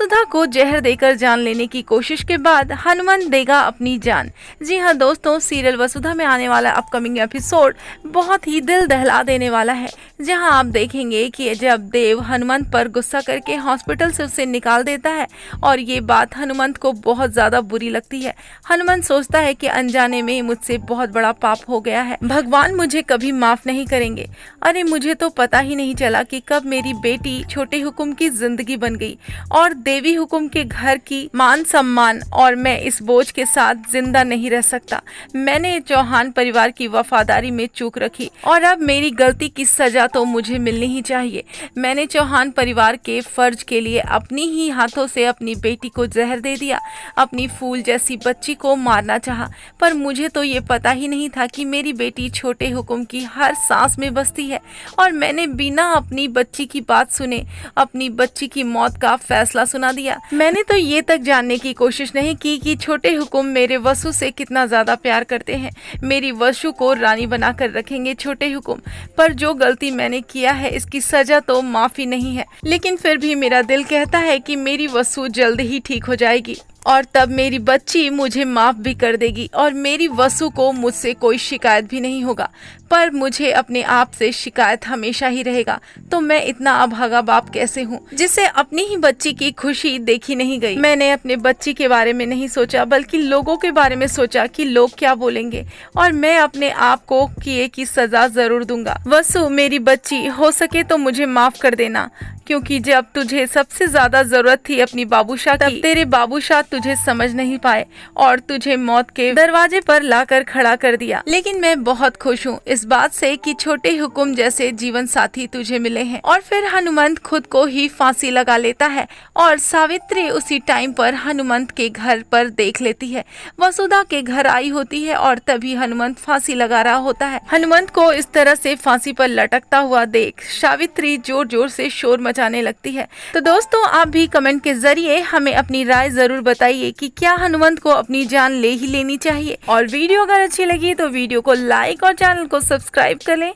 वसुधा को जहर देकर जान लेने की कोशिश के बाद हनुमंत देगा अपनी जान। जी हाँ दोस्तों, सीरियल वसुधा में आने वाला अपकमिंग एपिसोड बहुत ही दिल दहला देने वाला है, जहां आप देखेंगे कि जब देव हनुमंत पर गुस्सा करके हॉस्पिटल से उसे निकाल देता है और ये बात हनुमंत को बहुत ज्यादा बुरी लगती है। हनुमंत सोचता है कि अनजाने में मुझसे बहुत बड़ा पाप हो गया है, भगवान मुझे कभी माफ नहीं करेंगे। अरे मुझे तो पता ही नहीं चला कि कब मेरी बेटी छोटे हुकुम की जिंदगी बन गई और देवी हुकुम के घर की मान सम्मान, और मैं इस बोझ के साथ जिंदा नहीं रह सकता। मैंने चौहान परिवार की वफादारी में चूक रखी और अब मेरी गलती की सजा तो मुझे मिलनी ही चाहिए। मैंने चौहान परिवार के फर्ज के लिए अपनी ही हाथों से अपनी बेटी को जहर दे दिया, अपनी फूल जैसी बच्ची को मारना चाहा, पर मुझे तो ये पता ही नहीं था कि मेरी बेटी छोटे हुकुम की हर सांस में बसती है और मैंने बिना अपनी बच्ची की बात सुने अपनी बच्ची की मौत का फैसला सुना दिया। मैंने तो ये तक जानने की कोशिश नहीं की कि छोटे हुकुम मेरे वसु से कितना ज्यादा प्यार करते हैं। मेरी वसु को रानी बनाकर रखेंगे छोटे हुकुम, पर जो गलती मैंने किया है इसकी सजा तो माफी नहीं है। लेकिन फिर भी मेरा दिल कहता है कि मेरी वसु जल्द ही ठीक हो जाएगी और तब मेरी बच्ची मुझे माफ भी कर देगी और मेरी वसु को मुझसे कोई शिकायत भी नहीं होगा। पर मुझे अपने आप से शिकायत हमेशा ही रहेगा। तो मैं इतना अभागा बाप कैसे हूँ जिसे अपनी ही बच्ची की खुशी देखी नहीं गई। मैंने अपने बच्ची के बारे में नहीं सोचा बल्कि लोगों के बारे में सोचा कि लोग क्या बोलेंगे, और मैं अपने आप को किए की सजा जरूर दूंगा। वसु मेरी बच्ची, हो सके तो मुझे माफ कर देना, क्योंकि जब तुझे सबसे ज्यादा जरूरत थी अपनी बाबूशाह की, तब तेरे बाबूशाह तुझे समझ नहीं पाए और तुझे मौत के दरवाजे पर लाकर खड़ा कर दिया। लेकिन मैं बहुत खुश हूँ इस बात से कि छोटे हुकुम जैसे जीवन साथी तुझे मिले हैं। और फिर हनुमंत खुद को ही फांसी लगा लेता है और सावित्री उसी टाइम पर हनुमंत के घर पर देख लेती है। वसुधा के घर आई होती है और तभी हनुमंत फांसी लगा रहा होता है। हनुमंत को इस तरह से फांसी पर लटकता हुआ देख सावित्री जोर जोर से शोर मचाने लगती है। तो दोस्तों, आप भी कमेंट के जरिए हमें अपनी राय जरूर बताइए कि क्या हनुमंत को अपनी जान ले ही लेनी चाहिए। और वीडियो अगर अच्छी लगी तो वीडियो को लाइक और चैनल को सब्सक्राइब कर लें।